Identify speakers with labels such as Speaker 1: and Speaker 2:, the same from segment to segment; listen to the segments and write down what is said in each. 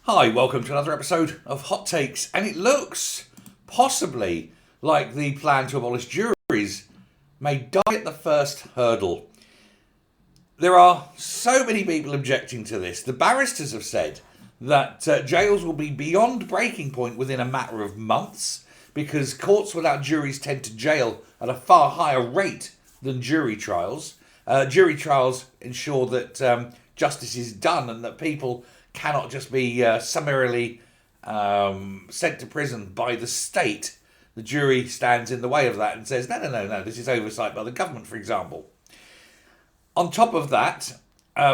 Speaker 1: Hi, welcome to another episode of Hot Takes, and it looks possibly like the plan to abolish juries may die at the first hurdle. There are so many people objecting to this. The barristers have said that jails will be beyond breaking point within a matter of months because courts without juries tend to jail at a far higher rate than jury trials. Jury trials ensure that justice is done and that people cannot just be summarily sent to prison by the state. The jury stands in the way of that and says, no, this is oversight by the government, for example. On top of that,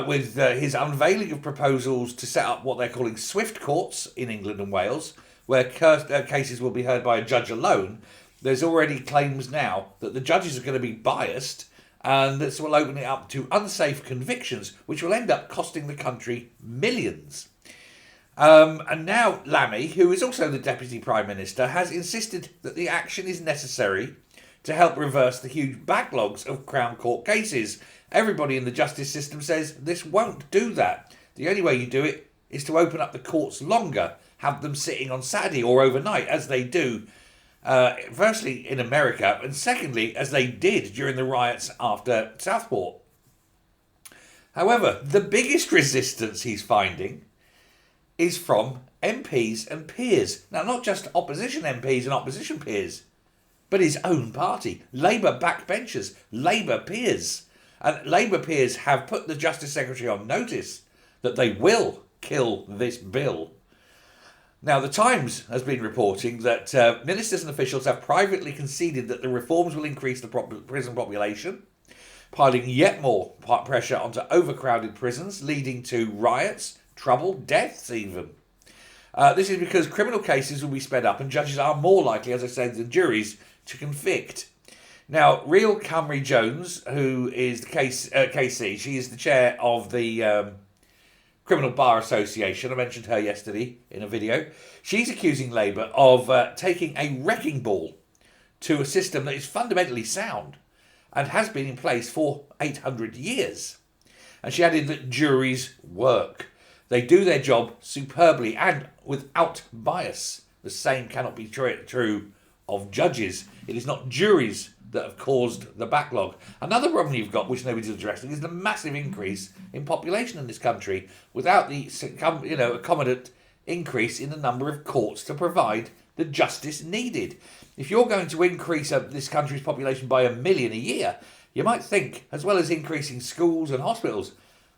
Speaker 1: with his unveiling of proposals to set up what they're calling swift courts in England and Wales, where cases will be heard by a judge alone, there's already claims now that the judges are going to be biased, and this will open it up to unsafe convictions, which will end up costing the country millions. And now Lammy, who is also the Deputy Prime Minister, has insisted that the action is necessary to help reverse the huge backlogs of Crown Court cases. Everybody in the justice system says this won't do that. The only way you do it is to open up the courts longer, have them sitting on Saturday or overnight, as they do firstly in America, and secondly, as they did during the riots after Southport. However, the biggest resistance he's finding is from MPs and peers. Now, not just opposition MPs and opposition peers, but his own party, Labour backbenchers, Labour peers. And Labour peers have put the Justice Secretary on notice that they will kill this bill. Now, the Times has been reporting that ministers and officials have privately conceded that the reforms will increase the prison population, piling yet more pressure onto overcrowded prisons, leading to riots, trouble, deaths even. This is because criminal cases will be sped up and judges are more likely, as I said, than juries to convict. Now, Real Cymru Jones, who is the KC, she is the chair of the Criminal Bar Association. I mentioned her yesterday in a video. She's accusing Labour of taking a wrecking ball to a system that is fundamentally sound and has been in place for 800 years. And she added that juries work. They do their job superbly and without bias. The same cannot be true of judges. It is not juries that have caused the backlog. Another problem you've got, which nobody's addressing, is the massive increase in population in this country without the accommodate increase in the number of courts to provide the justice needed. If you're going to increase this country's population by 1 million a year, you might think, as well as increasing schools and hospitals,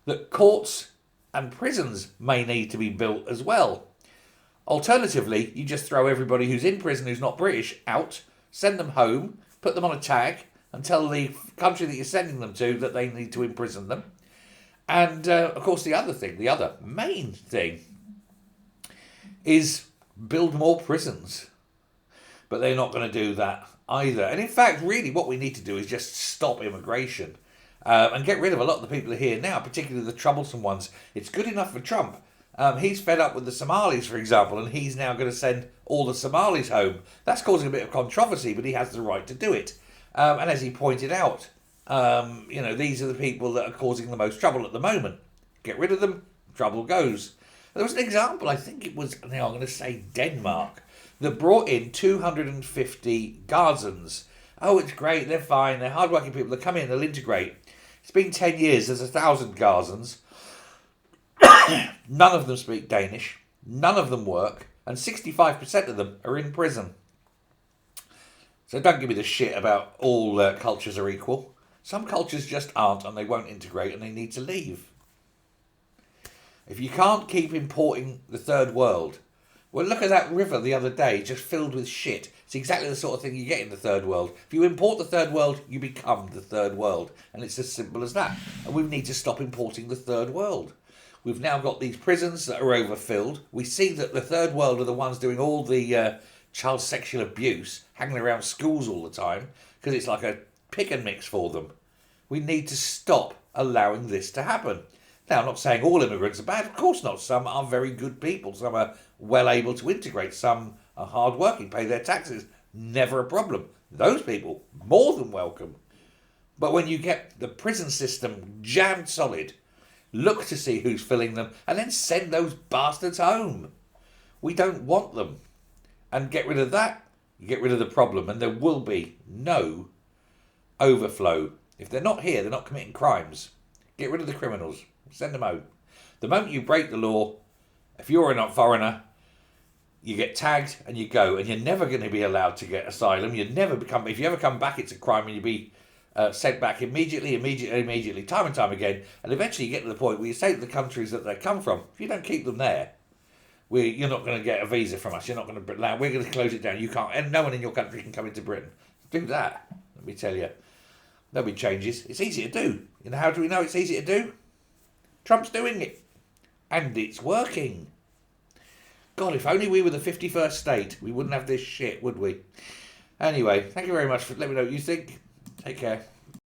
Speaker 1: that courts and prisons may need to be built as well. Alternatively, you just throw everybody who's in prison who's not British out, send them home, put them on a tag and tell the country that you're sending them to that they need to imprison them. And, of course, the other main thing is build more prisons. But they're not going to do that either. And, in fact, really what we need to do is just stop immigration and get rid of a lot of the people here now, particularly the troublesome ones. It's good enough for Trump. He's fed up with the Somalis, for example, and he's now going to send all the Somalis home. That's causing a bit of controversy, but he has the right to do it. And as he pointed out, these are the people that are causing the most trouble at the moment. Get rid of them, trouble goes. There was an example, I think it was, I'm going to say Denmark, that brought in 250 Gazans. Oh, it's great, they're fine, they're hardworking people, they'll come in, they'll integrate. It's been 10 years, there's 1,000 Gazans. None of them speak Danish, none of them work, and 65% of them are in prison. So don't give me the shit about all cultures are equal. Some cultures just aren't, and they won't integrate, and they need to leave. If you can't keep importing the third world, well, look at that river the other day, just filled with shit. It's exactly the sort of thing you get in the third world. If you import the third world, you become the third world, and it's as simple as that. And we need to stop importing the third world. We've now got these prisons that are overfilled. We see that the third world are the ones doing all the child sexual abuse, hanging around schools all the time, because it's like a pick and mix for them. We need to stop allowing this to happen. Now, I'm not saying all immigrants are bad. Of course not. Some are very good people. Some are well able to integrate. Some are hard-working, pay their taxes. Never a problem. Those people, more than welcome. But when you get the prison system jammed solid, look to see who's filling them, and then send those bastards home. We don't want them. And get rid of that, you get rid of the problem, and there will be no overflow. If they're not here, they're not committing crimes. Get rid of the criminals. Send them home. The moment you break the law, if you're a foreigner, you get tagged and you go, and you're never going to be allowed to get asylum. If you ever come back, it's a crime, and you'll be sent back immediately, time and time again. And eventually you get to the point where you say to the countries that they come from, if you don't keep them there, you're not going to get a visa from us. You're not going to allow. We're going to close it down. You can't, and no one in your country can come into Britain. Do that. Let me tell you, there'll be changes. It's easy to do. You know, how do we know it's easy to do? Trump's doing it, and it's working. God, if only we were the 51st state, we wouldn't have this shit, would we? Anyway, thank you very much for letting me know what you think. Take care.